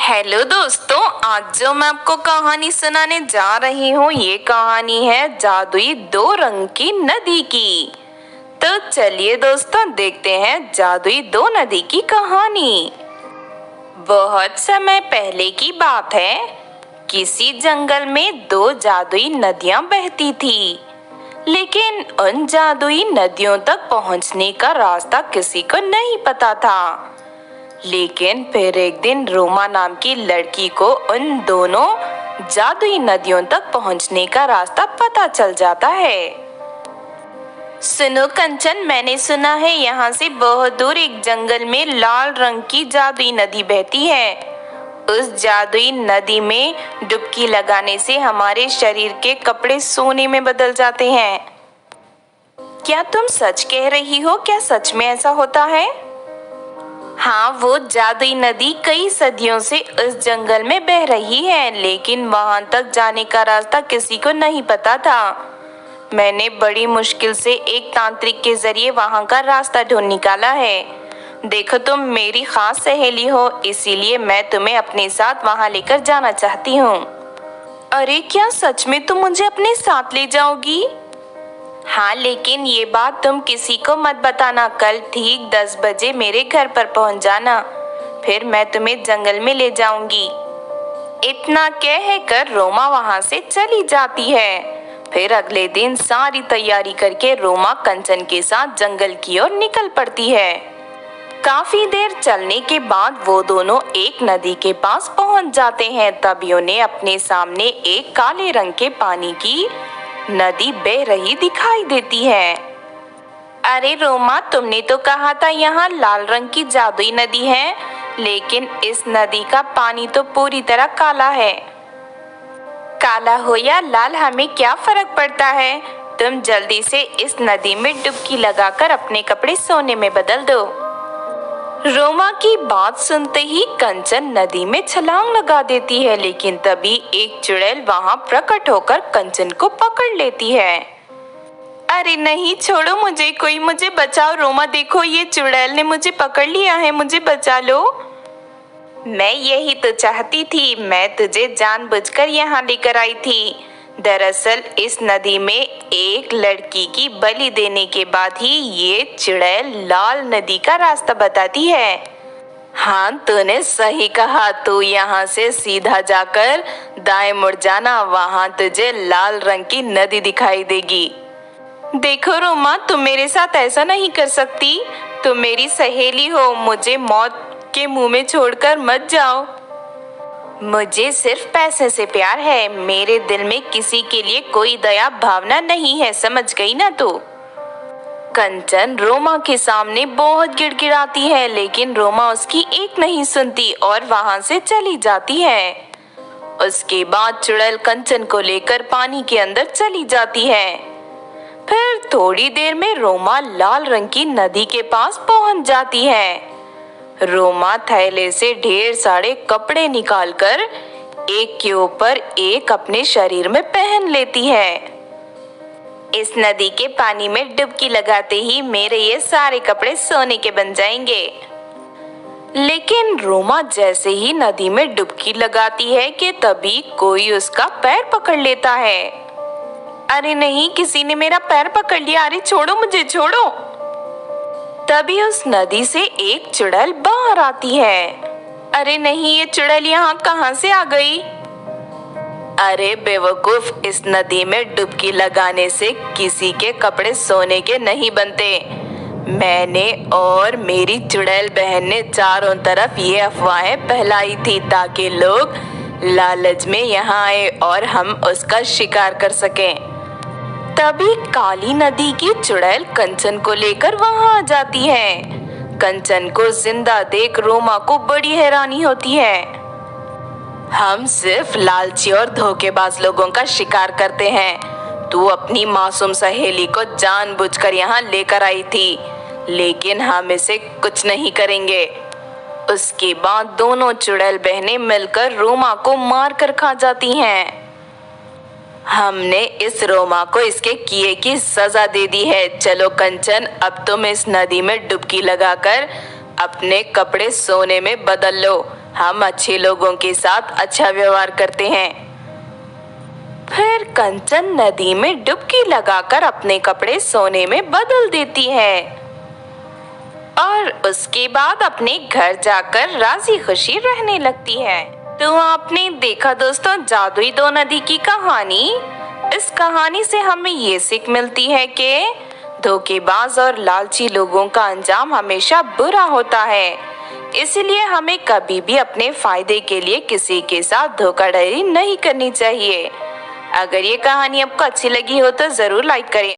Hello दोस्तों, आज जो मैं आपको कहानी सुनाने जा रही हूँ ये कहानी है जादुई दो रंग की नदी की। तो चलिए दोस्तों देखते हैं जादुई दो नदी की कहानी। बहुत समय पहले की बात है। किसी जंगल में दो जादुई नदियां बहती थी, लेकिन उन जादुई नदियों तक पहुंचने का रास्ता किसी को नहीं पता था। लेकिन फिर एक दिन रोमा नाम की लड़की को उन दोनों जादुई नदियों तक पहुंचने का रास्ता पता चल जाता है। सुनो कंचन, मैंने सुना है यहाँ से बहुत दूर एक जंगल में लाल रंग की जादुई नदी बहती है। उस जादुई नदी में डुबकी लगाने से हमारे शरीर के कपड़े सोने में बदल जाते हैं। क्या तुम सच कह रही हो? क्या सच में ऐसा होता है? हाँ, वो जादुई नदी कई सदियों से उस जंगल में बह रही है, लेकिन वहां तक जाने का रास्ता किसी को नहीं पता था। मैंने बड़ी मुश्किल से एक तांत्रिक के जरिए वहां का रास्ता ढूंढ निकाला है। देखो, तुम मेरी खास सहेली हो, इसीलिए मैं तुम्हें अपने साथ वहां लेकर जाना चाहती हूँ। अरे, क्या सच में तुम मुझे अपने साथ ले जाओगी? हाँ, लेकिन ये बात तुम किसी को मत बताना। कल ठीक 10 बजे मेरे घर पर पहुंच जाना, फिर मैं तुम्हें जंगल में ले जाऊंगी। इतना कहकर रोमा वहां से चली जाती है। फिर अगले दिन सारी तैयारी करके रोमा कंचन के साथ जंगल की ओर निकल पड़ती है। काफी देर चलने के बाद वो दोनों एक नदी के पास पहुंच जाते हैं। तभी उन्हें अपने सामने एक काले रंग के पानी की नदी बह रही दिखाई देती है। अरे रोमा, तुमने तो कहा था यहाँ लाल रंग की जादुई नदी है, लेकिन इस नदी का पानी तो पूरी तरह काला है। काला हो या लाल, हमें क्या फर्क पड़ता है? तुम जल्दी से इस नदी में डुबकी लगाकर अपने कपड़े सोने में बदल दो। रोमा की बात सुनते ही कंचन नदी में छलांग लगा देती है, लेकिन तभी एक चुड़ैल वहां प्रकट होकर कंचन को पकड़ लेती है। अरे नहीं, छोड़ो मुझे, कोई मुझे बचाओ। रोमा देखो, ये चुड़ैल ने मुझे पकड़ लिया है, मुझे बचा लो। मैं यही तो चाहती थी, मैं तुझे जानबूझकर यहाँ लेकर आई थी। दरअसल इस नदी में एक लड़की की बलि देने के बाद ही ये चुड़ैल लाल नदी का रास्ता बताती है। हाँ, तूने सही कहा। तू यहाँ से सीधा जाकर दाएं मुड़ जाना, वहाँ तुझे लाल रंग की नदी दिखाई देगी। देखो रोमा, तुम मेरे साथ ऐसा नहीं कर सकती। तुम मेरी सहेली हो, मुझे मौत के मुंह में छोड़कर मत जाओ। मुझे सिर्फ पैसे से प्यार है, मेरे दिल में किसी के लिए कोई दया भावना नहीं है, समझ गई ना तू? कंचन रोमा के सामने बहुत गिड़गिड़ाती है, लेकिन रोमा उसकी एक नहीं सुनती और वहां से चली जाती है। उसके बाद चुड़ैल कंचन को लेकर पानी के अंदर चली जाती है। फिर थोड़ी देर में रोमा लाल रंग की नदी के पास पहुंच जाती है। रोमा थैले से ढेर सारे कपड़े निकालकर एक के ऊपर एक अपने शरीर में पहन लेती है। इस नदी के पानी में डुबकी लगाते ही मेरे ये सारे कपड़े सोने के बन जाएंगे। लेकिन रोमा जैसे ही नदी में डुबकी लगाती है कि तभी कोई उसका पैर पकड़ लेता है। अरे नहीं, किसी ने मेरा पैर पकड़ लिया। अरे छोड़ो मुझे, छोड़ो। तभी उस नदी से एक चुड़ैल बाहर आती है। अरे नहीं, ये चुड़ैल यहाँ कहाँ से आ गई? अरे बेवकूफ, इस नदी में डुबकी लगाने से किसी के कपड़े सोने के नहीं बनते। मैंने और मेरी चुड़ैल बहन ने चारों तरफ ये अफवाहें फैलाई थी ताकि लोग लालच में यहाँ आए और हम उसका शिकार कर सकें। तभी काली नदी की चुड़ैल कंचन को लेकर वहां आ जाती है। कंचन को जिंदा देख रोमा को बड़ी हैरानी होती है। हम सिर्फ लालची और धोखेबाज लोगों का शिकार करते हैं। तू अपनी मासूम सहेली को जानबूझकर यहाँ लेकर आई थी, लेकिन हम इसे कुछ नहीं करेंगे। उसके बाद दोनों चुड़ैल बहनें मिलकर रोमा को मार कर खा जाती हैं। हमने इस रोमा को इसके किए की सजा दे दी है। चलो कंचन, अब तुम इस नदी में डुबकी लगाकर अपने कपड़े सोने में बदल लो। हम अच्छे लोगों के साथ अच्छा व्यवहार करते हैं। फिर कंचन नदी में डुबकी लगाकर अपने कपड़े सोने में बदल देती है और उसके बाद अपने घर जाकर राजी खुशी रहने लगती है। तो आपने देखा दोस्तों जादुई दो नदी की कहानी। इस कहानी से हमें ये सीख मिलती है कि धोखेबाज और लालची लोगों का अंजाम हमेशा बुरा होता है, इसलिए हमें कभी भी अपने फायदे के लिए किसी के साथ धोखाधड़ी नहीं करनी चाहिए। अगर ये कहानी आपको अच्छी लगी हो तो जरूर लाइक करें।